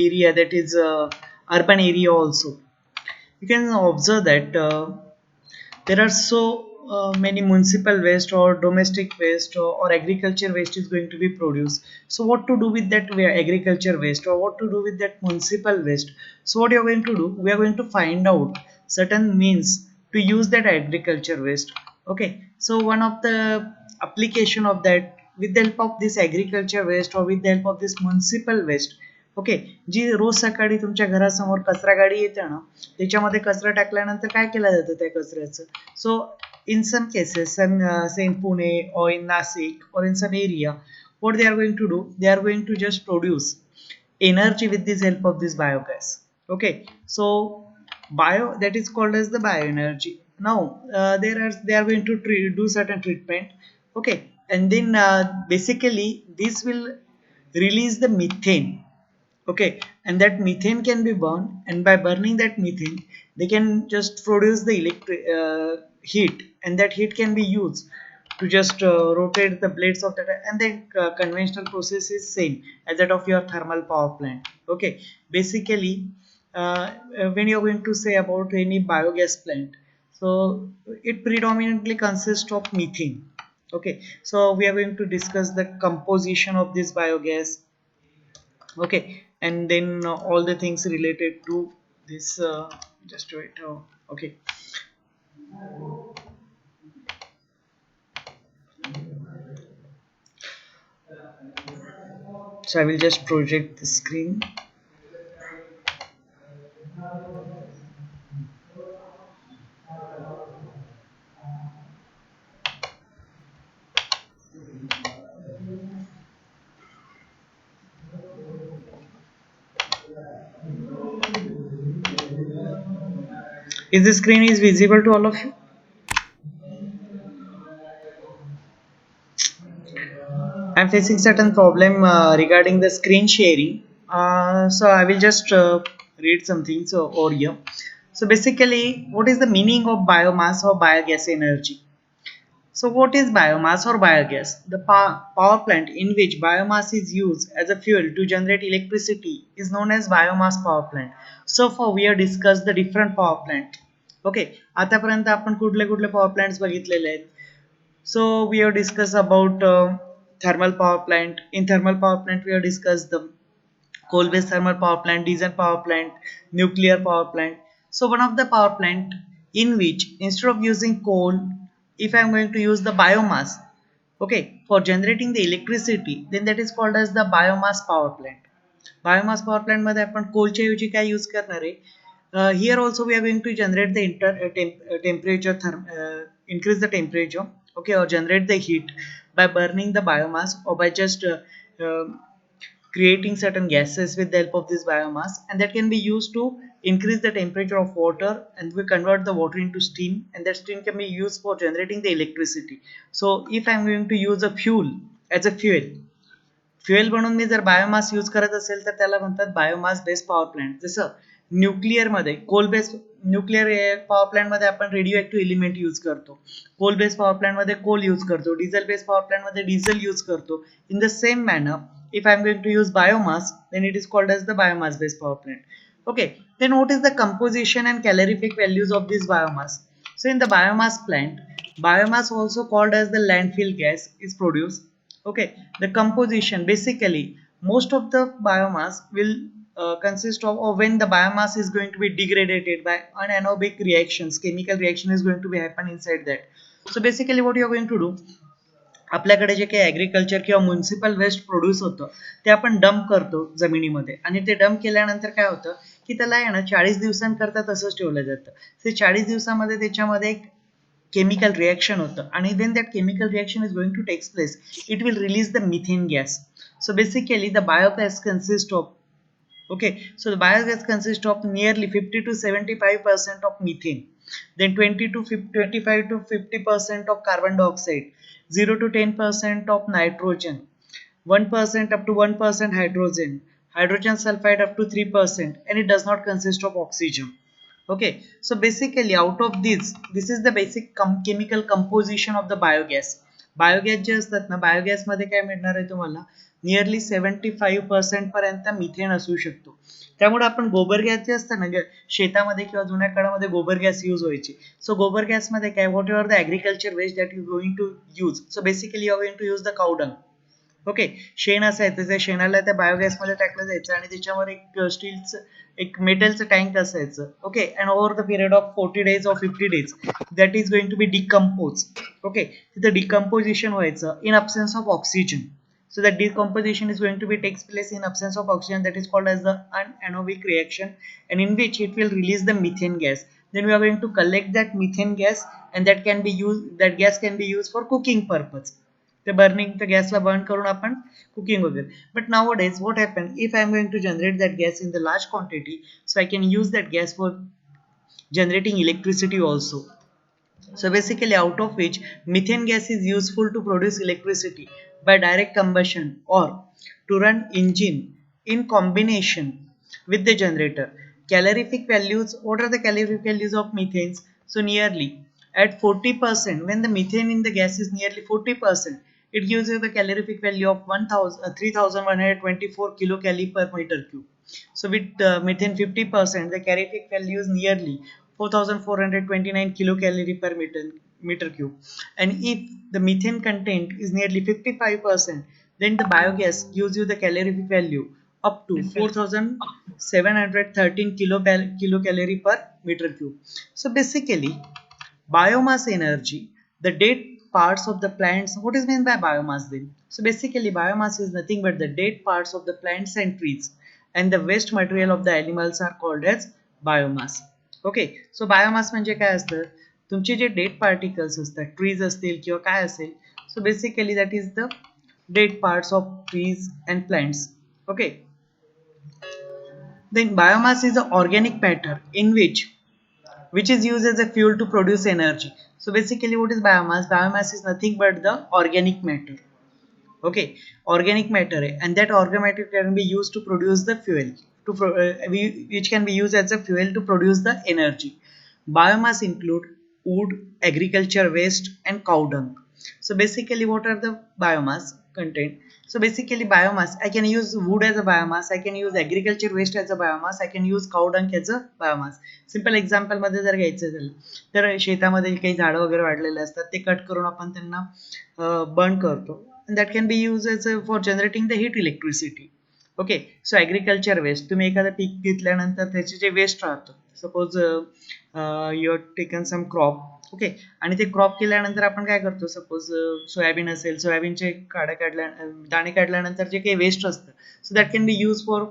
area, that is urban area also, you can observe that there are so many municipal waste or domestic waste or agriculture waste is going to be produced. So what to do with that agriculture waste, or what to do with that municipal waste? So what you are going to do, we are going to find out certain means to use that agriculture waste. Okay, so one of the application of that, with the help of this agriculture waste or with the help of this municipal waste. Okay, जी रोज सकाळी तुमच्या घरासमोर कचरा गाडी येते ना, त्याच्यामध्ये कचरा टाकल्यानंतर काय केलं जातं त्या कचऱ्याचं? सो in some cases, say in Pune or in Nasik or in some area, what they are going to do, they are going to just produce energy with this help of this biogas. Okay, so bio, that is called as the bioenergy. Now they are going to do certain treatment. Okay, and then basically this will release the methane. Okay, and that methane can be burned, and by burning that methane they can just produce the electric heat, and that heat can be used to just rotate the blades of that, and then conventional process is same as that of your thermal power plant. Okay, basically when you're going to say about any biogas plant, so it predominantly consists of methane. Okay, so we are going to discuss the composition of this biogas. Okay, and then all the things related to this, just wait. Okay, so I will just project the screen. Is the screen is visible to all of you? I'm facing certain problem regarding the screen sharing. So I will just read something so over here. So basically, what is the meaning of biomass or biogas energy? So what is biomass or biogas? The power plant in which biomass is used as a fuel to generate electricity is known as biomass power plant. So far we have discussed the different power plant. Okay, आतापर्यंत आपण कुठले कुठले power plants बघितलेले आहेत? So we have discussed about thermal power plant. In thermal power plant we have discussed the coal-based thermal power plant, diesel power plant, nuclear power plant. So one of the power plant in which instead of using coal, if I am going to use the biomass, okay, for generating the electricity, then that is called as the biomass power plant. Biomass power plant मध्ये आपण कोलच्या ऐवजी काय use करणार आहे? Here also we are going to generate the temperature, increase the temperature, okay, or generate the heat by burning the biomass, or by just uh, creating certain gases with the help of this biomass, and that can be used to increase the temperature of water, and we convert the water into steam, and that steam can be used for generating the electricity. So if I am going to use a fuel as a fuel म्हणून मी जर biomass use करत असेल तर त्याला म्हणतात biomass based power plant. जसं nuclear मध्ये coal based nuclear power plant मध्ये आपण रेडिओ ऍक्टिव्ह एलिमेंट यूज करतो, कोल बेस्ड पॉवर प्लांट मध्ये कोल यूज करतो, डिझेल बेस्ड पॉवर प्लांट मध्ये डिझेल यूज करतो. In the same manner if I'm going to use biomass, then it is called as the biomass based power plant. Okay, then what is the composition and calorific values of this biomass? So in the biomass plant, biomass also called as the landfill gas is produced. Okay, the composition, basically most of the biomass will consist of, or when the biomass is going to be degraded by anaerobic reactions, chemical reaction is going to be happen inside that. So basically what you are going to do, आपल्याकडे जे काही agriculture किंवा municipal waste produce होतं ते आपण dump करतो जमिनीमध्ये, आणि ते डंप केल्यानंतर काय होतं की त्याला आहे ना 40 दिवसांकरता तसंच ठेवलं जातं. ते 40 दिवसामध्ये त्याच्यामध्ये एक chemical reaction होतं, आणि when that chemical reaction is going to take place, it will release the methane gas. So basically the biogas consists of, okay, so the biogas consists of nearly 50 to 75% of methane, then 20 to 50, 25 to 50% of carbon dioxide, 0 to 10% of nitrogen, 1% up to 1% hydrogen, hydrogen sulfide up to 3%, and it does not consist of oxygen. Okay, so basically out of this is the basic chemical composition of the biogas. Biogas जे असतात ना, biogas मध्ये काय मिळणार आहे तुम्हाला, nearly 75% पर्यंत methane असू शकतो. त्यामुळे आपण गोबर गॅस जे असतं ना शेतामध्ये किंवा जुन्या काळामध्ये गोबर गॅस यूज व्हायची. सो गोबर गॅसमध्ये काय, whatever the agriculture waste that you going to use, so basically you are going to use the cow dung. Okay, शेण असायचं, त्या शेणाला त्या बायोगॅसमध्ये टाकलं जायचं आणि त्याच्यावर एक स्टीलचं एक मेटलचं टँक असायचं. Okay, and over the period of 40 days or 50 days that is going to be decompose. Okay, तिथं डिकम्पोजिशन व्हायचं in absence of oxygen. So that decomposition is going to be takes place in absence of oxygen, that is called as the anaerobic reaction, and in which it will release the methane gas. Then we are going to collect that methane gas, and that can be used, that gas can be used for cooking purpose. The burning the gas ला burn करून आपण cooking वगैरे. But nowadays what happen, if I am going to generate that gas in the large quantity, so I can use that gas for generating electricity also. So basically out of which methane gas is useful to produce electricity by direct combustion or to run engine in combination with the generator. Calorific values, what are the calorific values of methanes? So nearly at 40%, when the methane in the gas is nearly 40%, it gives you the calorific value of 3124 kilocalorie per meter cube. So with methane 50%, the calorific value is nearly 4429 kilocalorie per meter cube. And if the methane content is nearly 55%, then the biogas gives you the calorific value up to 4713 kilocalorie per meter cube. So basically, biomass energy, the dead parts of the plants. What is meant by biomass then? So basically biomass is nothing but the dead parts of the plants and trees, and the waste material of the animals are called as biomass. Okay, so biomass म्हणजे काय असतं, तुमचे जे dead particles असतात, trees असतील किंवा काय असेल, so basically that is the dead parts of trees and plants. Okay, then biomass is an organic matter in which is used as a fuel to produce energy. So basically what is biomass? Biomass is nothing but the organic matter. Okay, organic matter hai, and that organic matter can be used to produce the fuel which can be used as a fuel to produce the energy. Biomass include wood, agriculture waste, and cow dung. So basically what are the biomass content? So basically biomass, I can use wood as a biomass, I can use agriculture waste as a biomass, I can use cow dung as a biomass. Simple example मध्ये जर घ्यायचं झालं तर शेतामध्ये काही झाडं वगैरे वाढलेले असतात, ते कट करून आपण त्यांना बर्न करतो, and that can be used as for generating the heat electricity. Okay, so agriculture waste, तुम्ही एखादं पीक घेतल्यानंतर त्याचे जे वेस्ट राहतं, suppose you taken some crop. Okay, आणि ते क्रॉप केल्यानंतर आपण काय करतो, सपोज सोयाबीन असेल, सोयाबीनचे दाणे काढल्यानंतर जे काही वेस्ट असतं, so that can be use for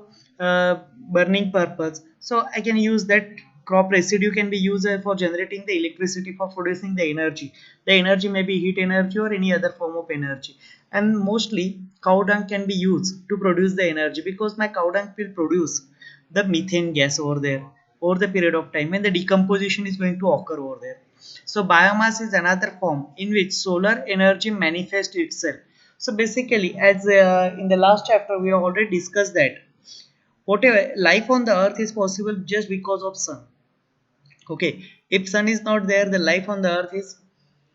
burning purpose. So I can use that crop residue can be used for generating the electricity, for producing the energy. The energy may be heat energy or any other form of energy. And mostly cow dung can be used to produce the energy, because my cow dung will produce the methane gas over there over the period of time when the decomposition is going to occur over there. So biomass is another form in which solar energy manifests itself. So basically, as in the last chapter we have already discussed that whatever life on the earth is possible just because of sun. Okay, if sun is not there, the life on the earth is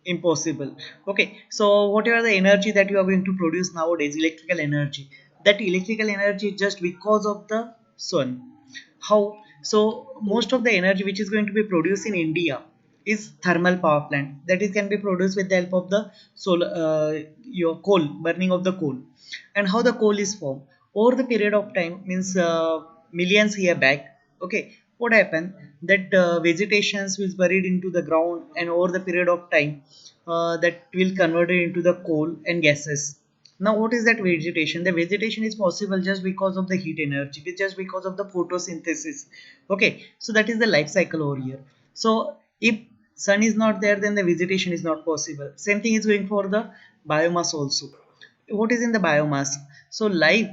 impossible. Okay, so whatever the energy that you are going to produce nowadays, electrical energy, that electrical energy is just because of the sun. How? So most of the energy which is going to be produced in India is thermal power plant, that is can be produced with the help of the solar your coal, burning of the coal. And how the coal is formed over the period of time means millions year back. Okay, what happened, that vegetations was buried into the ground, and over the period of time that will convert it into the coal and gases. Now what is that vegetation? The vegetation is possible just because of the heat energy, just because of the photosynthesis. Okay, so that is the life cycle over here. So if sun is not there, then the vegetation is not possible. Same thing is going for the biomass also. What is in the biomass? So life,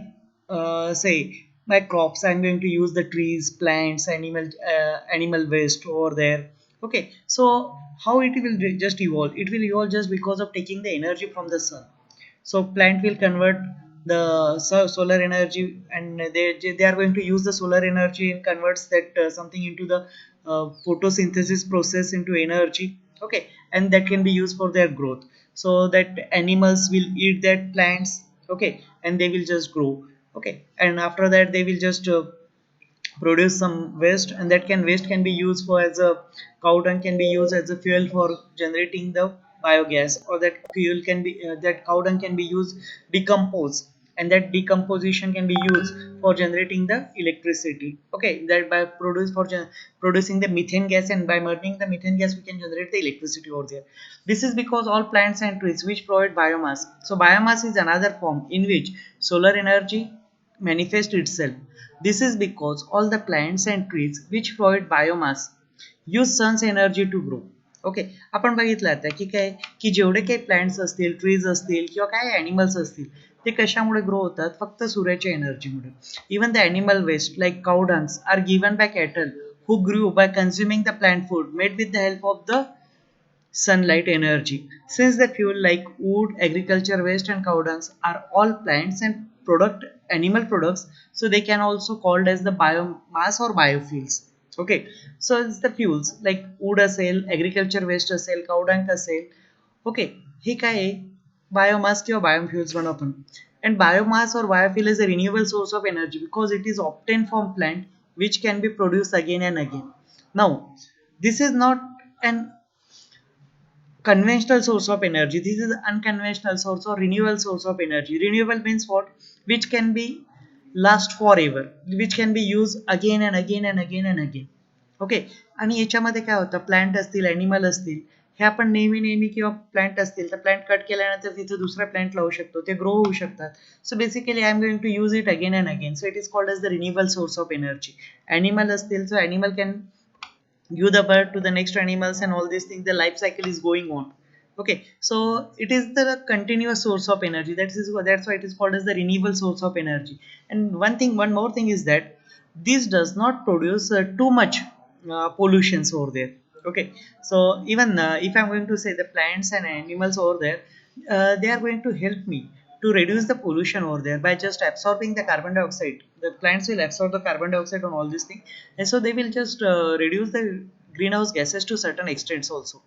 say my crops, I'm going to use the trees, plants, animal waste over there. Okay, so how it will just evolve? It will evolve just because of taking the energy from the sun. So plant will convert the solar energy, and they are going to use the solar energy and converts that something into the photosynthesis process into energy. Okay, and that can be used for their growth, so that animals will eat that plants. okay, and they will just grow, okay, and after that they will just produce some waste, and that can waste can be used for as a cow dung can be used as a fuel for generating the biogas, or that fuel can be that cow dung can be used decompose, and that decomposition can be used for generating the electricity, okay, that by producing the methane gas, and by burning the methane gas we can generate the electricity over there. This is because all plants and trees which provide biomass, so biomass is another form in which solar energy manifest itself. This is because all the plants and trees which provide biomass use sun's energy to grow. Okay, आपण बघितलं आता की काय की जेवढे काही plants असतील, trees असतील किंवा काय ॲनिमल्स असतील, ते कशामुळे ग्रो होतात? फक्त सूर्याच्या एनर्जीमुळे. Even the animal waste like cow dungs are given by cattle who grew by consuming the plant food made with the help of the sunlight energy. Since the fuel like wood, agriculture waste and cow dungs are all plants and product animal products, so they can also called as the biomass or biofuels. Okay, so it's the fuels like wood असेल, agriculture waste असेल, cow dung असेल. Okay, हे काय आहे? Biomass किंवा biofuels म्हणू आपण. And biomass or biofuel is a renewable source of energy because it is obtained from plant which can be produced again and again. Now, this is not an conventional source of energy. This is unconventional source or renewable source of energy. Renewable means what? Which can be last forever, which can be used again and again and again and again. Okay, आणि याच्यामध्ये काय होतं, plant असतील, animal असतील, हे आपण नेहमी नेहमी किंवा प्लांट असतील तर प्लांट कट केल्यानंतर तिथे दुसरा प्लांट लावू शकतो, ते ग्रो होऊ शकतात. So basically I am going to use it again and again, so it is called as the renewable source of energy. Animal असतील, so animal can give the birth to the next animals and all these things, the life cycle is going on. Okay, so it is the continuous source of energy, that's why it is called as the renewable source of energy. And one more thing is that this does not produce too much pollutions over there. Okay, so even if I'm going to say the plants and animals over there, they are going to help me to reduce the pollution over there by just absorbing the carbon dioxide. The plants will absorb the carbon dioxide on all these things, and so they will just reduce the greenhouse gases to certain extents also.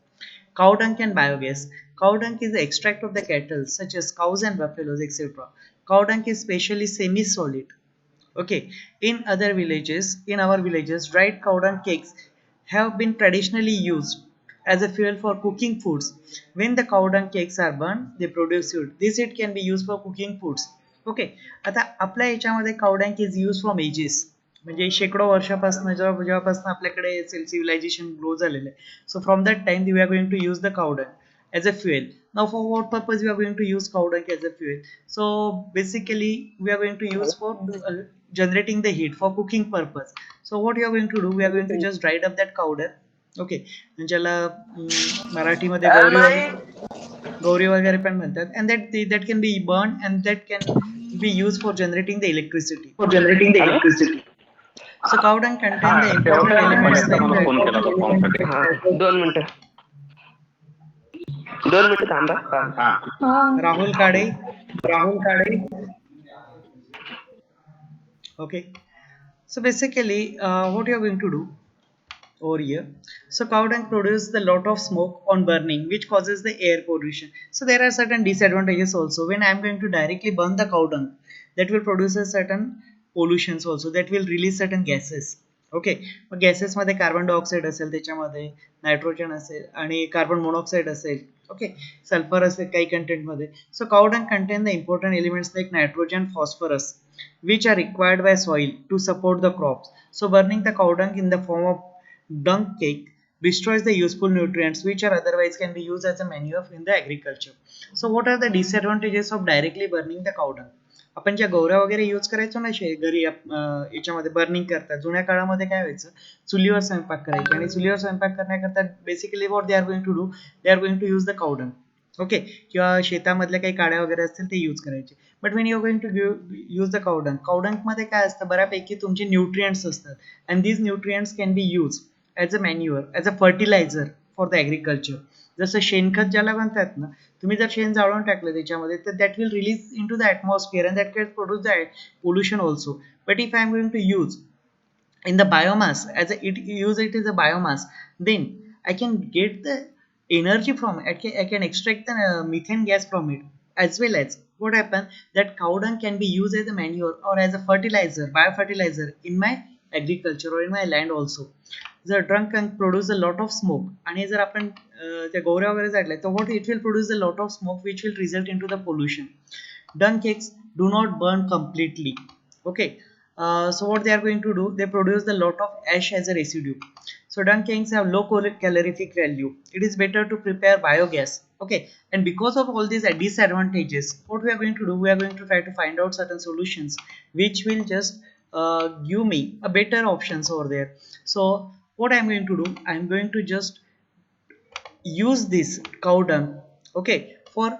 Cow dung and biogas. Cow dung is the extract of the cattle such as cows and buffaloes, etc. Cow dung is specially semi-solid. Okay, in our villages, dried cow dung cakes have been traditionally used as a fuel for cooking foods. When the cow dung cakes are burned, they produce heat. This heat can be used for cooking foods. Okay, आता आपल्या याच्यामध्ये cow dung is used from ages, म्हणजे शेकडो वर्षापासून जेव्हापासून आपल्याकडे civilisation grow झालेलं आहे. So from that time we are going to use the cow dung as a fuel. Now for what purpose we are going to use cow dung as a fuel? So basically we are going to use for generating the heat for cooking purpose. So what you are going to do, we are going to just dry up that cow dung. Okay, ज्याला मराठीमध्ये गौरी वगैरे पण म्हणतात, and that can be burned and that can be used for generating the electricity. So cow dung contain the important elements like 2 मिनिटं थांबा. Rahul Kade. Okay, so basically what you are going to do over here, so cow dung produces a lot of smoke on burning which causes the air pollution. So there are certain disadvantages also. When I am going to directly burn the cow dung, that will produce a certain pollutions also, that will release certain gases. Okay, मग गॅसेसमध्ये carbon dioxide असेल, त्याच्यामध्ये nitrogen असेल आणि carbon monoxide असेल, okay, sulphur असेल काही कंटेंटमध्ये. So cow dung contain the important elements like nitrogen, phosphorus which are required by soil to support the crops. So burning the cow dung in the form of dung cake destroys the useful nutrients which are otherwise can be used as a manure in the agriculture. So what are the disadvantages of directly burning the cow dung? आपण ज्या गौऱ्या वगैरे use करायचो ना घरी याच्यामध्ये burning करतात, जुन्या काळामध्ये काय व्हायचं, चुलीवर स्वयंपाक करायचे, आणि चुलीवर स्वयंपाक करण्याकरता basically what they are going to do, they are going to use the cow dung. Okay, किंवा शेतामधल्या काही काड्या वगैरे असतील ते यूज करायचे. But when you are going to use the cow dung मध्ये काय असतं, बऱ्यापैकी तुमचे न्यूट्रिएंट्स असतात, and these nutrients can be use as a manure, as a fertilizer for the agriculture. जसं शेणखत ज्याला म्हणतात ना, तुम्ही जर शेण जाळून टाकलं त्याच्यामध्ये, तर that will release into the atmosphere and that can produce the pollution also. But if I am going to use in the biomass as it is a biomass, then I can get the energy from it. I can extract the methane gas from it, as well as what happens, that cow dung can be used as a manure or as a fertilizer, biofertilizer in my agriculture or in my land also. The dung can produce a lot of smoke, आणि जर आपण त्या गोवऱ्या वगैरे झाडल्या तर what it will produce a lot of smoke which will result into the pollution. Dung cakes do not burn completely. Okay, so what they are going to do, they produce a lot of ash as a residue. So dung cakes have low calorific value. It is better to prepare biogas. Okay, and because of all these disadvantages, what we are going to do, we are going to try to find out certain solutions which will just give me a better options over there. So what I am going to do, I am going to just use this cow dung, okay, for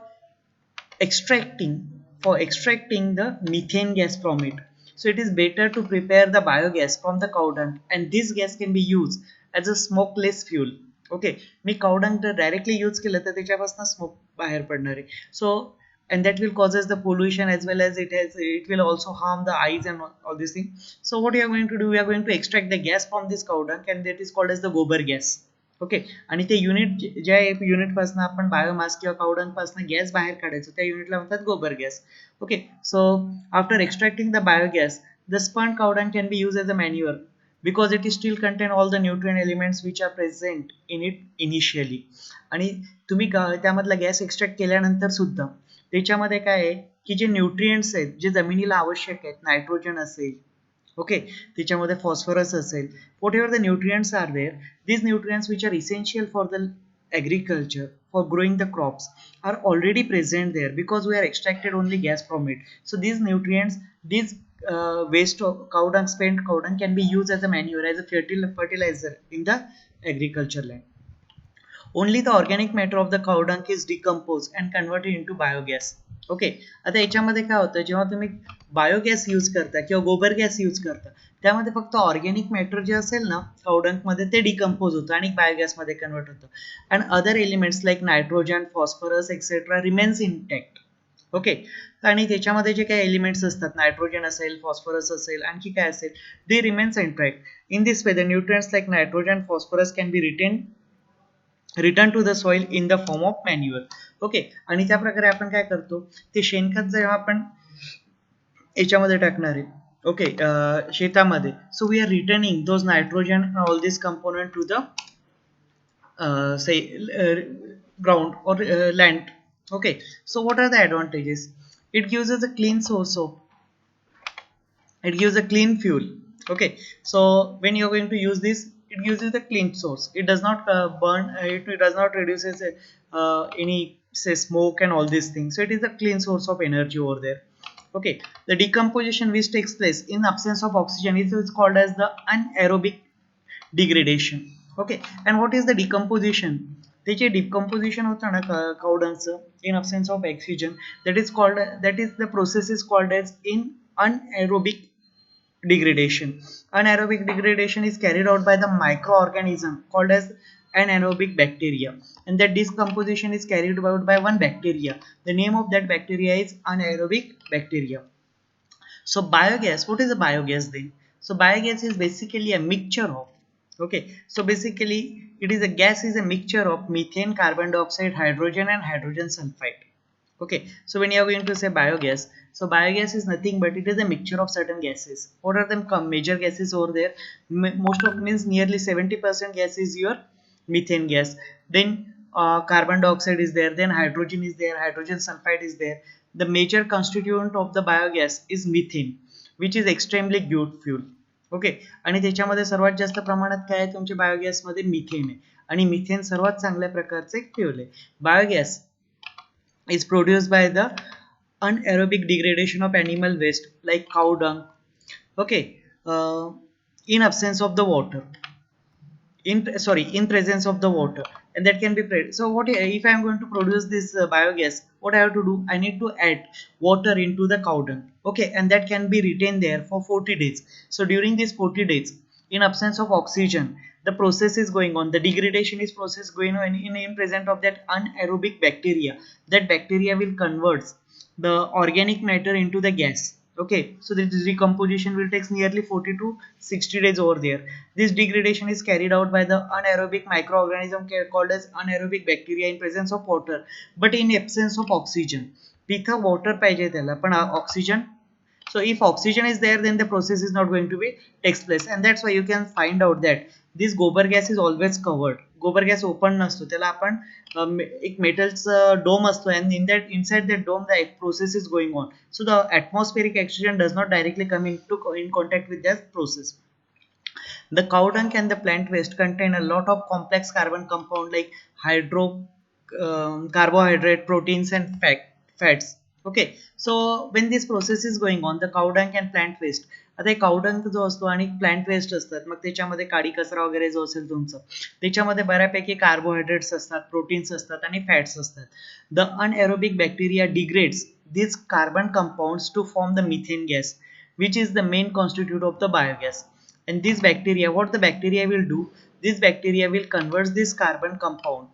extracting the methane gas from it. So it is better to prepare the biogas from the cow dung, and this gas can be used as a smokeless fuel. Okay, me cow dung जर directly use केलं तर त्याच्यापासून smoke बाहेर पडणार आहे. So and that will causes the pollution, as well as it will also harm the eyes and all these things. So what we are going to do, we are going to extract the gas from this cow dung, and that is called as the gobar gas. Okay, आणि ते unit ज्या unit पासून आपण biomass किंवा कावडंग पासून gas बाहेर काढायचो त्या युनिटला म्हणतात गोबर gas. Okay, so after extracting the biogas, the spent cow dung can be use as a manure because it is still contain all the nutrient elements which are present in it initially. आणि तुम्ही त्यामधला gas extract केल्यानंतर सुद्धा त्याच्यामध्ये काय आहे की जे nutrients आहेत जे जमिनीला आवश्यक आहेत, नायट्रोजन असेल, okay, त्याच्यामध्ये phosphorus असेल, whatever the nutrients are there, these nutrients which are essential for the agriculture, for growing the crops, are already present there because we are extracted only gas from it. So these nutrients, these waste of cow dung, spent cow dung, can be used as a manure, as a fertilizer in the agriculture land. Only the organic matter of the cow dung is decomposed and converted into biogas. Okay, आता याच्यामध्ये काय होतं, जेव्हा तुम्ही biogas use करता किंवा गोबर gas use करता त्यामध्ये फक्त ऑर्गॅनिक मॅटर जे असेल ना कावडंक मध्ये ते डिकम्पोज होतं आणि बायोगॅस मध्ये कन्वर्ट होतं, and other elements like nitrogen, phosphorus etcetera remains intact. Okay, आणि त्याच्यामध्ये जे काही एलिमेंट्स असतात, नायट्रोजन असेल, फॉस्फरस असेल, आणखी काय असेल, they remains intact. In this way the nutrients like nitrogen, phosphorus can be return to the soil in the form of manure. Okay, आणि त्या प्रकारे आपण काय करतो, ते शेणखत जेव्हा आपण याच्यामध्ये टाकणार आहे, ओके, शेतामध्ये, so we are returning those nitrogen all this component to the say ground or land. Okay, so what are the advantages? It gives us a clean source of, it gives a clean fuel. Okay, so when you're going to use this, it gives you the clean source. It does not burn, it does not reduces any say smoke and all these things. So it is a clean source of energy over there. Okay, the decomposition which takes place in absence of oxygen is called as the anaerobic degradation. Okay, and what is the decomposition? त्याचे decomposition होतं ना कावडंचं इन absence of oxygen, that is called, that is the process is called as in anaerobic degradation. Anaerobic degradation is carried out by the microorganism called as anaerobic bacteria, and that decomposition is carried out by one bacteria. The name of that bacteria is anaerobic bacteria. So biogas, what is a biogas then? So biogas is basically a mixture of, okay, so basically it is a gas, is a mixture of methane, carbon dioxide, hydrogen and hydrogen sulfide. Okay, so when you are going to say biogas, so biogas is nothing but it is a mixture of certain gases. What are them major gases over there? Most of means nearly 70% gas is your methane gas, then carbon dioxide is there, then hydrogen is there, hydrogen sulfide is there. The major constituent of the biogas is methane, which is extremely good fuel. Okay, आणि त्याच्यामध्ये सर्वात जास्त प्रमाणात काय आहे तुमच्या biogas मध्ये methane आहे, आणि मिथेन सर्वात चांगल्या प्रकारचे एक फ्यूल आहे. Biogas is produced by the anaerobic degradation of animal waste like cow dung, okay, in absence of the water, in presence of the water, and that can be so what if I am going to produce this biogas, what I have to do, I need to add water into the cow dung, okay, and that can be retained there for 40 days. So during these 40 days, in absence of oxygen, the process is going on, the degradation is process going on in presence of that anaerobic bacteria. That bacteria will convert the organic matter into the gas. Okay, so the decomposition will take nearly 40 to 60 days over there. This degradation is carried out by the anaerobic microorganism called as anaerobic bacteria in presence of water but in absence of oxygen. तिथं water पाहिजे त्याला पण oxygen. So if oxygen is there, then the process is not going to be takes place, and that's why you can find out that this gobar gas is always covered. गोबर gas open नसतो, त्याला आपण एक मेटलचं डोम असतो, and in that inside that dome the process is going on. So the atmospheric oxygen does not directly come in contact with that process. The cow dung and the plant waste contain a lot of complex carbon compound like carbohydrate, proteins, and fats. Okay, so when this process is going on, the cow dung and plant waste, आता एक काव डंक जो असतो आणि plant waste असतात, मग त्याच्यामध्ये काडी कचरा वगैरे जो असेल तुमचं, त्याच्यामध्ये बऱ्यापैकी कार्बोहायड्रेट्स असतात, प्रोटीन्स असतात आणि फॅट्स असतात. The anaerobic bacteria degrades these carbon compounds to form the methane gas, which is the main constituent of the biogas. And this bacteria, what the bacteria will do, this bacteria will convert this carbon compound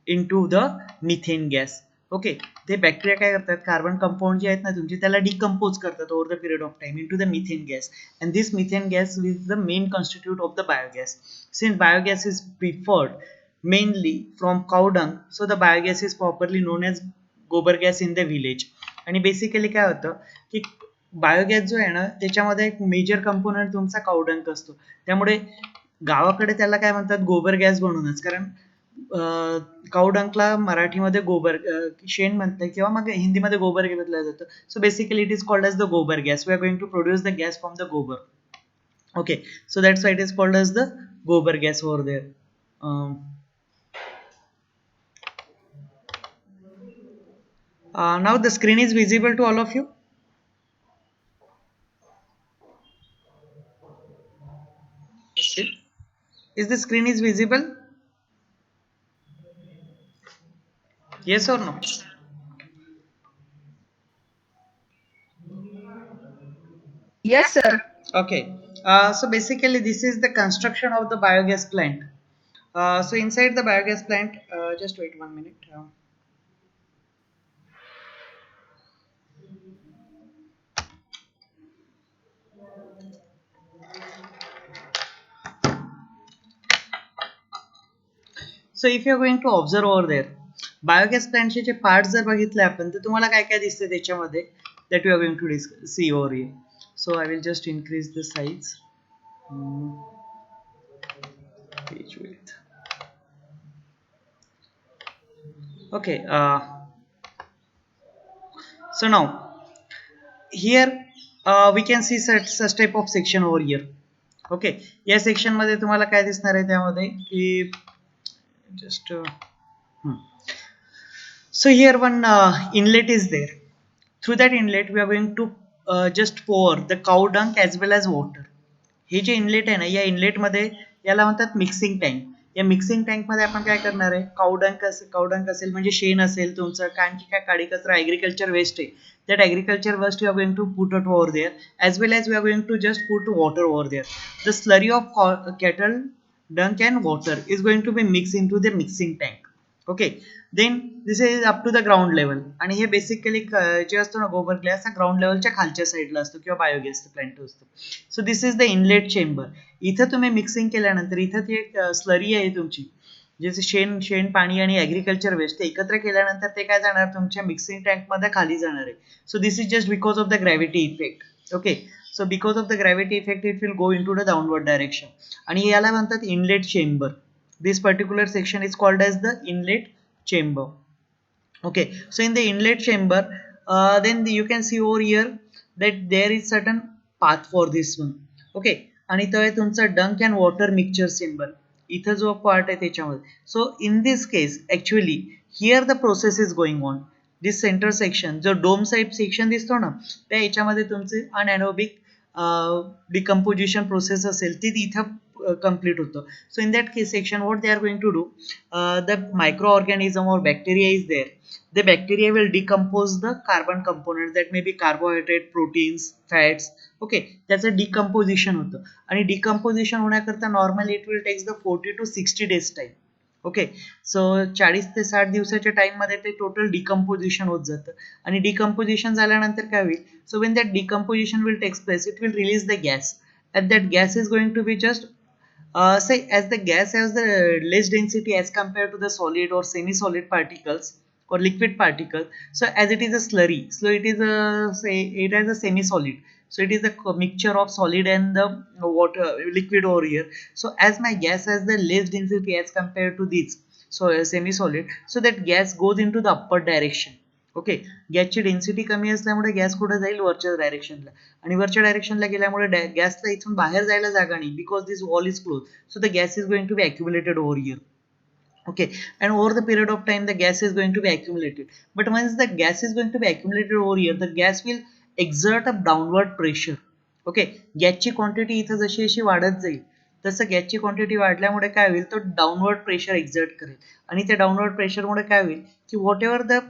into the methane gas. Okay, ते bacteria काय करतात, carbon compound जे आहेत ना तुमचे त्याला decompose करतात over the period of time into the methane gas, and this methane gas is the main constitute of the biogas. Since biogas is preferred mainly from cow dung, so the biogas is properly known as गोबर gas in the village. आणि basically काय होतं की biogas जो आहे ना त्याच्यामध्ये एक मेजर कंपोनंट तुमचा कावडंक असतो, त्यामुळे गावाकडे त्याला काय म्हणतात गोबर गॅस म्हणूनच, कारण कावडंकला मराठीमध्ये गोबर शेण म्हणतात किंवा मग हिंदीमध्ये गोबर घेतलं जातं. So basically it is called as the gobar gas. We are going to produce the gas from the gobar. Okay, so that's why it is called as the gobar gas over there. Now the screen is visible to all of you. Is the screen is visible? Yes or no? Yes, sir. Okay. So basically this is the construction of the biogas plant. So inside the biogas plant, just wait 1 minute. So if you are going to observe over there, biogas प्लांटचे जे part जर बघितले आपण तर तुम्हाला काय काय दिसते त्याच्यामध्ये, that we are going to see over here. So I will just increase the size. Page width. Okay. So now here we can see such type of section over here. Okay, या section मध्ये तुम्हाला काय दिसणार आहे त्यामध्ये की just so here one inlet is there. Through that inlet we are going to just pour the cow dung as well as water. Hey J inlet आहे ना या इनलेट मध्ये याला म्हणतात मिक्सिंग टँक. या मिक्सिंग टँक मध्ये आपण काय करणार आहे, कावडंक असेल म्हणजे शेण असेल तुमचं, आणखी काय काडी कचरा ॲग्रिकल्चर वेस्ट आहे, that agriculture waste we are going to put it over there, as well as we are going to just put water over there. The slurry of cattle dung and water is going to be mixed into the mixing tank. Okay, then this is up to the ground level. आणि हे basically जे असतो ना गोबर gas हा ground लेवलच्या खालच्या साईडला असतो किंवा biogas plant असतो. सो this is the inlet chamber. इथं तुम्ही मिक्सिंग केल्यानंतर इथं ती एक स्लरी आहे तुमची, जे शेण पाणी आणि ॲग्रिकल्चर वेस्ट ते एकत्र केल्यानंतर ते काय जाणार तुमच्या मिक्सिंग टँक मध्ये खाली जाणार आहे. So this is just because of the gravity effect. Okay, so because of the gravity effect it will go into the downward direction. आणि याला म्हणतात inlet chamber. This particular section is called as the inlet chamber. Okay, so in the inlet chamber then you can see over here that there is certain path for this one. Okay, आणि तो आहे तुमचा डंक and water mixture chamber. इथं जो part आहे त्याच्यामध्ये, so in this case actually here the process is going on. This centre section जो डोम साइड सेक्शन दिसतो ना त्या याच्यामध्ये तुमचे अनएरोबिक डिकम्पोजिशन प्रोसेस असेल ती इथं complete होतं. So in that case section what they are going to do, the microorganism or bacteria is there. The bacteria will decompose the carbon components, that may be carbohydrate, proteins, fats. Okay, त्याचं decomposition होतं आणि decomposition होण्याकरता normally it will takes the 40 to 60 days time. Okay, so 40 ते 60 दिवसाच्या time मध्ये ते total decomposition होत जातं. आणि डिकम्पोजिशन झाल्यानंतर काय होईल, so when that decomposition will takes place it will release the gas, and that gas is going to be just say as the gas has the less density as compared to the solid or semi solid particles. or liquid particle. So as it is a slurry, so it is a say it has a semi-solid. So it is a mixture of solid and the water liquid over here. So as my gas has the less density as compared to this, so semi-solid, so that gas goes into the upward direction. Okay, गॅसची density कमी असल्यामुळे gas कुठे जाईल वरच्या डायरेक्शनला, आणि वरच्या डायरेक्शनला गेल्यामुळे गॅसला इथून बाहेर जायला जागा नाही, because this valve is close, so the gas is going to be accumulated over here. Okay, and over the period of time the gas is going to be accumulated, but once the gas is going to be accumulated over here, the gas will exert a downward pressure. Okay, गॅसची quantity इथं जशी जशी वाढत जाईल तसं गॅसची quantity वाढल्यामुळे काय होईल, तो डाऊनवर्ड प्रेशर एक्झर्ट करेल, आणि त्या डाऊनवर्ड प्रेशरमुळे काय होईल की what ever the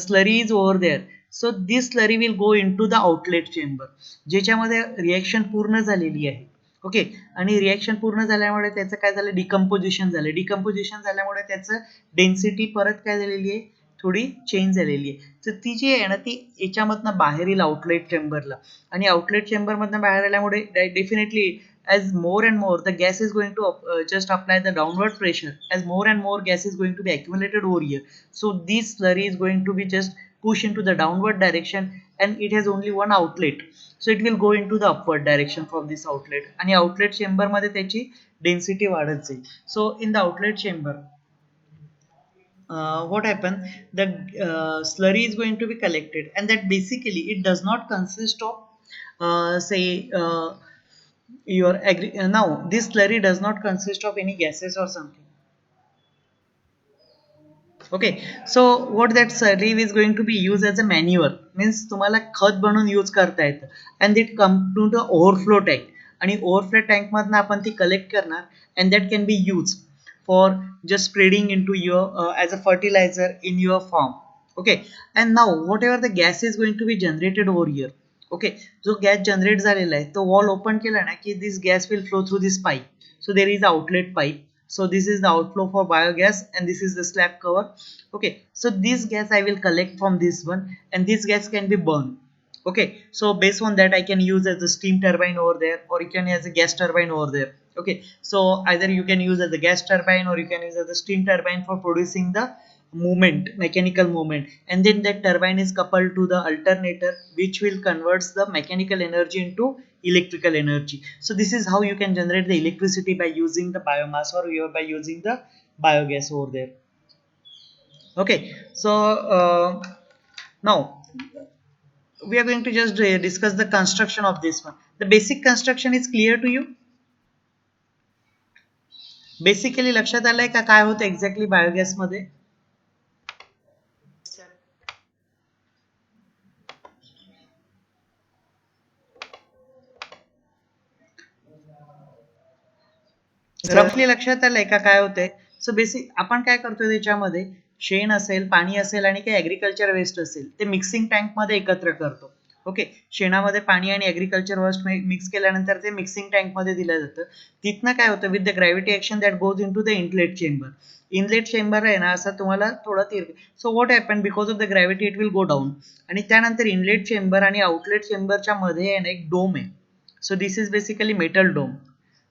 slurry is over there, so this slurry will go into the outlet chamber, ज्याच्यामध्ये रिएक्शन पूर्ण झालेली आहे. ओके, आणि रिएक्शन पूर्ण झाल्यामुळे त्याचं काय झालं, डिकम्पोजिशन झालं. डिकम्पोजिशन झाल्यामुळे त्याचं डेन्सिटी परत काय झालेली आहे, थोडी चेंज झालेली आहे. तर ती जी आहे ना ती याच्यामधनं बाहेर येईल आउटलेट चेंबरला, आणि आउटलेट चेंबरमधनं बाहेर आल्यामुळे definitely as more and more the gas is going to just apply the downward pressure, as more and more gas is going to be accumulated over here, so this slurry is going to be just push into the downward direction, and it has only one outlet, so it will go into the upward direction from this outlet, आणि outlet chamber मध्ये त्याची density वाढत जाईल. So in the outlet chamber what happened, the slurry is going to be collected, and that basically it does not consist of say now this slurry does not consist of any gases or something. Okay, so what that slurry is going to be used as a manure, means तुम्हाला खत बनवून use करता येतं, and it come to the overflow tank, आणि overflow tank मधनं आपण ती collect करणार, and that can be used for just spreading into your as a fertilizer in your farm. Okay, and now whatever the gas is going to be generated over here, okay, जो gas generate झालेला आहे तो valve open केला ना की this gas will flow through this pipe, so there is outlet pipe, so this is the outflow for biogas, and this is the slab cover. Okay, so this gas I will collect from this one, and this gas can be burned. Okay, so based on that I can use as a steam turbine over there, or you can use a gas turbine over there. Okay, so either you can use as a gas turbine or you can use as a steam turbine for producing the movement, mechanical movement, and then that turbine is coupled to the alternator which will converts the mechanical energy into electrical energy. So this is how you can generate the electricity by using the biomass, or by using the biogas over there. Okay, so now we are going to just discuss the construction of this one. The basic construction is clear to you? Basically लक्षात आलंय का काय होतं exactly biogas मध्ये? रफली लक्षात आलंय का काय होतंय? सो बेसिक आपण काय करतोय त्याच्यामध्ये शेण असेल, पाणी असेल आणि काही ऍग्रिकल्चर वेस्ट असेल ते मिक्सिंग टँक मध्ये एकत्र करतो. ओके, शेणामध्ये पाणी आणि ऍग्रिकल्चर वेस्ट मिक्स केल्यानंतर ते मिक्सिंग टँक मध्ये दिलं जातं. तिथनं काय होतं, with the gravity action that goes into the inlet chamber. Inlet chamber आहे ना असं तुम्हाला थोडं तीर, so what happen because of the gravity it will go down, आणि त्यानंतर इनलेट चेंबर आणि आउटलेट चेंबरच्या मध्ये आहे ना एक डोम आहे. So this is basically metal dome.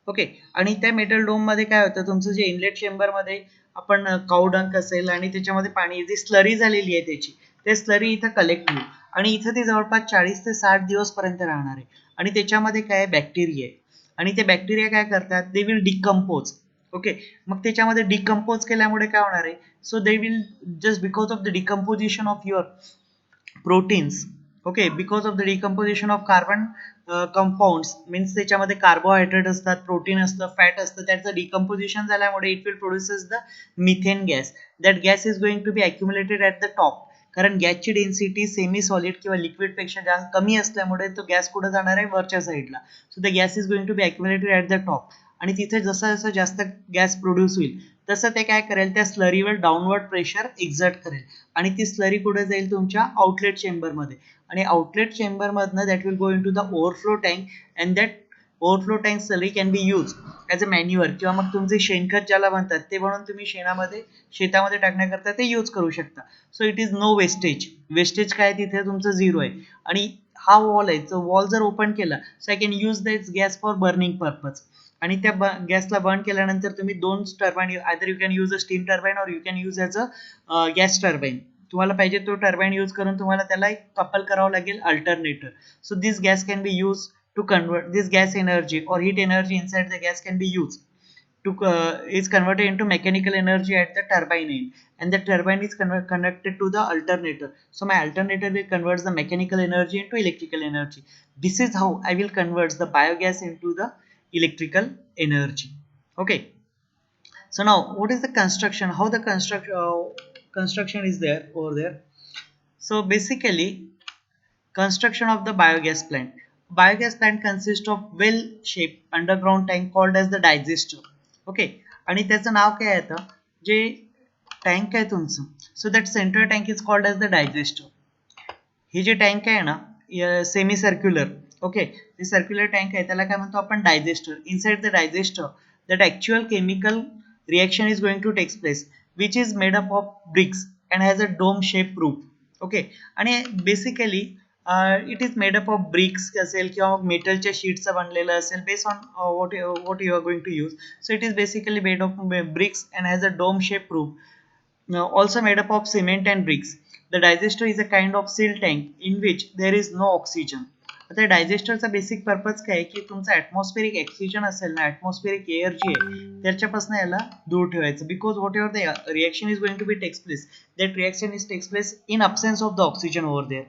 Okay, आणि त्या मेटल डोम मध्ये काय होतं, तुमचं जे इनलेट चेंबर मध्ये आपण काउडंक असेल आणि त्याच्यामध्ये पाणी जी स्लरी झालेली आहे त्याची, ते स्लरी इथं कलेक्ट होईल, आणि इथं ते जवळपास 40 ते 60 दिवस पर्यंत राहणार आहे, आणि त्याच्यामध्ये काय बॅक्टेरिया आहे, आणि ते बॅक्टेरिया काय करतात, दे विल डिकम्पोज. ओके, मग त्याच्यामध्ये डिकम्पोज केल्यामुळे काय होणार आहे, so they will just because of the decomposition of your proteins. Okay, because of the decomposition of carbon compounds, means त्याच्यामध्ये कार्बोहायड्रेट असतात, प्रोटीन असतं, फॅट असतं, त्याचं डिकम्पोजिशन झाल्यामुळे it will produces the methane gas. That gas is going to be accumulated at the top, कारण गॅसची density semi solid किंवा liquid पेक्षा जास्त कमी असल्यामुळे तो गॅस कुठे जाणार आहे, वरच्या साईडला. So the gas is going to be accumulated at the top, आणि तिथे जसं जसं जास्त गॅस प्रोड्यूस होईल तसं ते काय करेल, त्या स्लरीवर डाऊनवर्ड प्रेशर एक्झर्ट करेल, आणि ती स्लरी कुठे जाईल, तुमच्या आउटलेट चेंबरमध्ये, आणि आउटलेट चेंबर मधनं that will go into the overflow tank, and that overflow tank slurry can be use as a manure, किंवा मग तुमचे शेणखत ज्याला म्हणतात ते म्हणून तुम्ही शेतामध्ये टाकण्याकरता ते यूज करू शकता. So it is no wastage. Wastage काय तिथे तुमचं झिरो आहे, आणि हा वॉल आहे, तो वॉल जर ओपन केला so I can use this gas for burning purpose, आणि त्या गॅसला बर्न केल्यानंतर तुम्ही दोन turbine, either you can use a steam turbine और you can use as a gas turbine. तुम्हाला पाहिजे तो टर्बाइन यूज करून तुम्हाला त्याला एक कपल करावं लागेल alternator. So this gas can be use to convert this gas energy or heat energy inside the gas can be used to is converted into mechanical energy at the turbine end, and the turbine is connected to the alternator. So my alternator will converts the mechanical energy into electrical energy. This is how I will convert the biogas into the electrical energy. Okay, so now what is the construction, how the construction is there over there. So basically, construction of the biogas plant. Biogas plant consists of well-shaped underground tank called as the digester. Okay, आणि त्याचं नाव काय येतं जे tank आहे तुमचं, so that central tank is called as the digester. हे जे tank आहे ना सेमी सर्क्युलर, ओके, जे सर्क्युलर टँक आहे त्याला काय म्हणतो आपण digester. Inside the digester that actual chemical reaction is going to takes place which is made up of bricks and has a dome shape roof. Okay, आणि basically it is made up of bricks असेल किंवा मेटलच्या शीटचं बनलेलं असेल based on what you are going to use. So it is basically made of bricks and has a dome shaped roof, also made up of cement and bricks. The digester is a kind of sealed tank in which there is no oxygen. आता डायजेस्टरचा basic purpose काय आहे की तुमचा atmospheric oxygen असेल ना, atmospheric air जी आहे त्याच्यापासून याला दूर ठेवायचं. Because whatever the reaction is going to be takes place, that reaction is takes place in absence of the oxygen over there.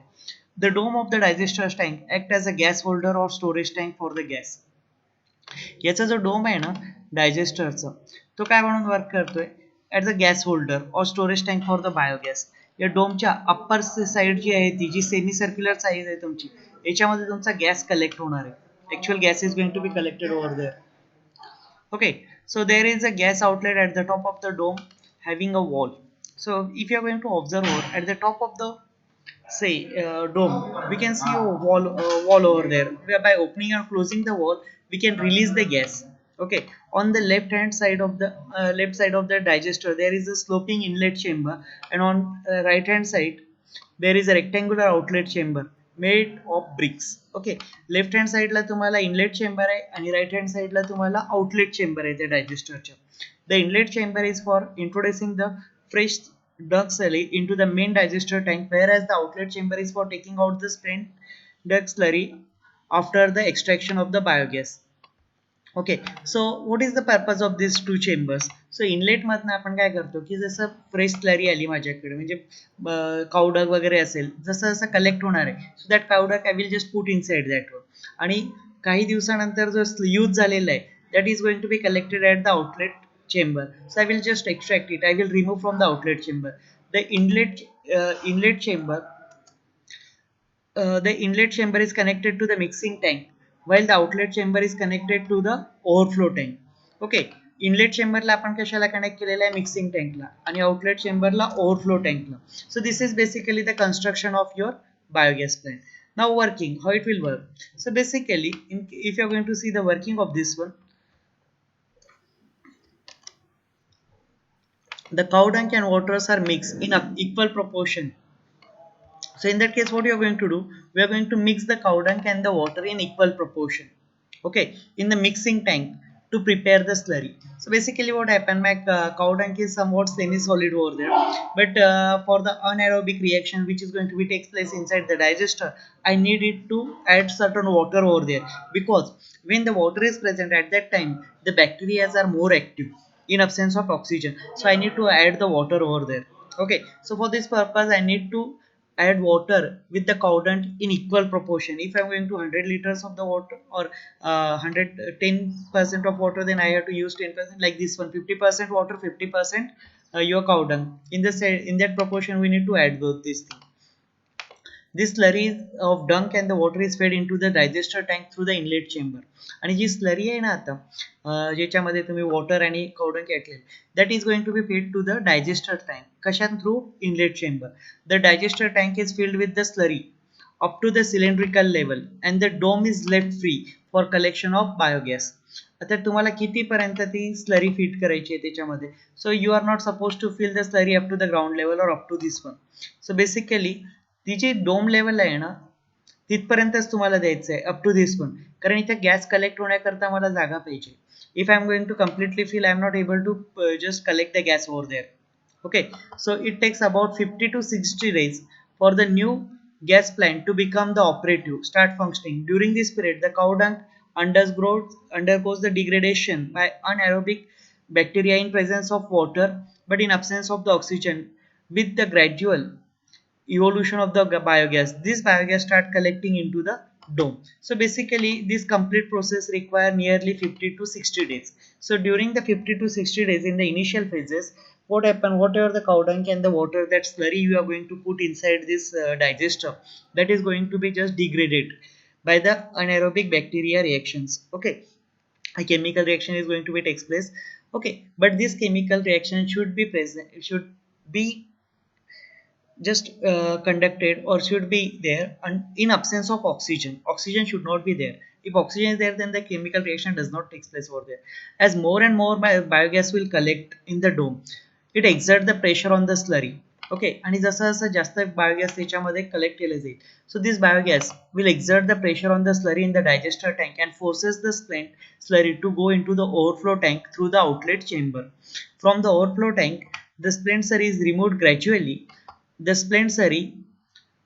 The dome of the digester tank act as a gas holder or storage tank for the gas. याचा जो डोम आहे ना डायजेस्टरचा, तो काय म्हणून work करतोय at the gas holder और storage tank for the biogas. या डोमच्या अप्पर साइड जी आहे ती जी सेमी सर्क्युलर साईज आहे तुमची, याच्यामध्ये तुमचा गॅस कलेक्ट होणार आहे. Actual gas is going to be collected over there. Okay, so there is a gas outlet at the top of the dome having a wall. So if you are going to observe over at the top of the say dome, we can see a wall over there, whereby opening and closing the wall we can release the gas. Okay, on the left side of the digester there is a sloping inlet chamber, and on right hand side there is a rectangular outlet chamber made of bricks. Okay, left hand साईडला तुम्हाला inlet chamber आहे आणि right hand साईडला तुम्हाला outlet chamber आहे त्या डायजेस्टरच्या. The inlet chamber is for introducing the fresh duct slurry into the main digester tank, whereas the outlet chamber is for taking out the spent duct slurry after the extraction of the biogas. Okay, so what is the purpose of this two chambers. So inlet मधनं आपण काय करतो की जसं fresh slurry आली माझ्याकडे, म्हणजे कावडग वगैरे असेल, जसं जसं कलेक्ट होणार आहे, so that cow dung I will just put inside that one. आणि काही दिवसानंतर जो यूज झालेला आहे that is going to be collected at the outlet chamber. So I will just extract it. I will remove from the outlet chamber. The inlet chamber the inlet chamber is connected to the mixing tank, while the outlet chamber is connected to the overflow tank. Okay, inlet चेंबरला आपण कशाला connect केलेला आहे, mixing टँकला, आणि outlet चेंबरला overflow टँकला. So this is basically the construction of your biogas plant. Now working, how it will work. So basically if you are going to see the working of this one, the cow dung and waters are mixed in equal proportion. So in that case what you are going to do, we are going to mix the cow dung and the water in equal proportion, okay, in the mixing tank to prepare the slurry. So basically what happened, my cow dung is somewhat semi solid over there, but for the anaerobic reaction which is going to be takes place inside the digester, I need it to add certain water over there, because when the water is present at that time the bacteria are more active in absence of oxygen. So I need to add the water over there. Okay, so for this purpose I need to add water with the cow dung in equal proportion. If I'm going to 100 liters of the water or 110% of water, then I have to use 10%, like this one, 50% water, 50% your cow dung. In that proportion we need to add both these things. This slurry of dung and the water is fed into the digester tank through the inlet chamber. आणि जी slurry आहे ना आता ज्याच्यामध्ये तुम्ही water आणि cow dung घेतले, that is going to be feed to the digester tank. कशात? Through inlet chamber. The digester tank is filled with the slurry up to the cylindrical level and the dome is left free for collection of biogas. आता तुम्हाला कितीपर्यंत ती slurry fit करायची आहे त्याच्यामध्ये. So you are not suppose to fill the slurry up to the ground level और up to this one. So basically ती जी डोम लेवल आहे ना तिथपर्यंतच तुम्हाला द्यायचं आहे, अप टू दिस वन, कारण इथे गॅस कलेक्ट होण्याकरता मला जागा पाहिजे. If I am going to completely fill, I am not able to just collect the gas over there. Okay, so it takes about 50 to 60 days for the new gas plant to become the operative, start functioning. During this period, the cow dung undergoes the degradation by anaerobic bacteria in presence of water but in absence of the oxygen. With the gradual evolution of the biogas, this biogas start collecting into the dome. So basically this complete process require nearly 50 to 60 days. So during the 50 to 60 days in the initial phases, what happen, whatever the cow dung and the water, that slurry you are going to put inside this digester, that is going to be just degraded by the anaerobic bacteria reactions. Okay, a chemical reaction is going to be takes place. Okay, but this chemical reaction should be present, should be just conducted or should be there in absence of oxygen. Oxygen should not be there. If oxygen is there, then the chemical reaction does not take place over there. As more and more biogas will collect in the dome, it exert the pressure on the slurry. Okay, आणि जसं जसं जास्त biogas त्याच्यामध्ये collect केले जाईल, so this biogas will exert the pressure on the slurry in the digester tank and forces the slurry to go into the overflow tank through the outlet chamber. From the overflow tank, the spent slurry is removed gradually. The spent slurry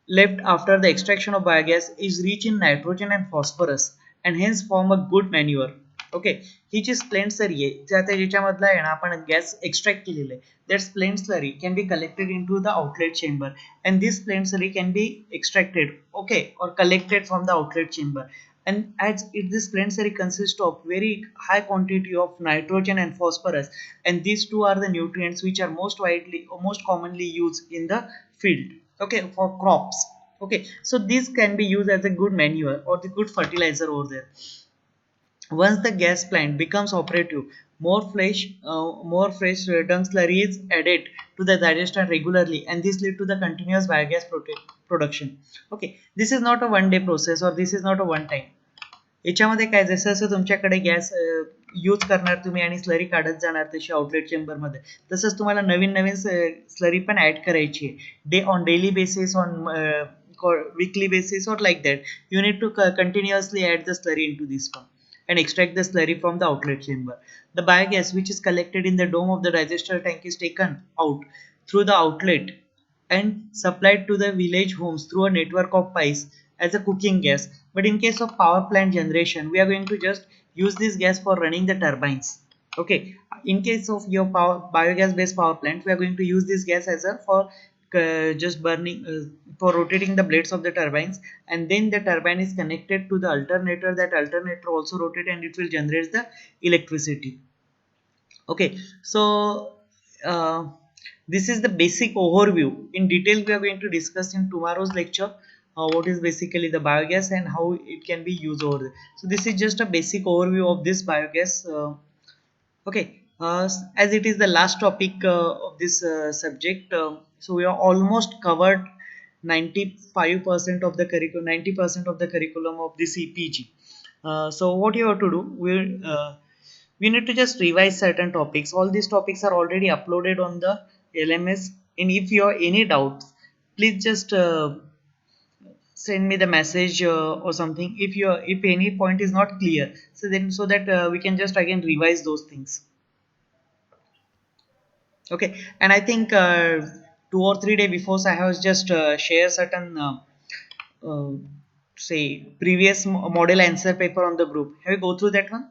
left after the extraction of biogas is rich in nitrogen and phosphorus and hence form a good manure. Okay, ही जी spent slurry आहे ते आता ज्याच्यामधला आहे ना आपण gas extract केलेला आहे, that spent slurry can be collected into the outlet chamber and this spent slurry can be extracted, okay, or collected from the outlet chamber. And as it, this spent slurry consists of very high quantity of nitrogen and phosphorus, and these two are the nutrients which are most widely or most commonly used in the field, okay, for crops. Okay, so these can be used as a good manure or the good fertilizer over there. Once the gas plant becomes operative, more fresh dung slurry is added to the digester regularly, and this lead to the continuous biogas production. Okay, this is not a one day process or this is not a one time. याच्यामध्ये काय, जसं जसं तुमच्याकडे gas use करणार तुम्ही आणि slurry काढत जाणार तशी आउटलेट चेंबरमध्ये, तसंच तुम्हाला नवीन नवीन स्लरी पण ऍड करायची आहे on daily basis, on weekly basis, or like that. You need to continuously add the slurry into this one and extract the slurry from the outlet chamber. The biogas which is collected in the dome of the digester tank is taken out through the outlet and supplied to the village homes through a network of pipes as a cooking gas. But in case of power plant generation, we are going to just use this gas for running the turbines. Okay, in case of your biogas based power plant, we are going to use this gas as a for just burning for rotating the blades of the turbines, and then the turbine is connected to the alternator. That alternator also rotate and it will generate the electricity. Okay, so this is the basic overview. In detail we are going to discuss in tomorrow's lecture what is basically the biogas and how it can be used over there. So this is just a basic overview of this biogas. Okay, as it is the last topic of this subject, so we are almost covered 95% of the curriculum, 90% of the curriculum of this EPG. So what you have to do, we need to just revise certain topics. All these topics are already uploaded on the LMS, and if you have any doubts, please just send me the message or something if any point is not clear, so then so that we can just again revise those things. Okay, and I think 2 or 3 days before, so I have just share certain uh, say previous model answer paper on the group. Have you go through that one?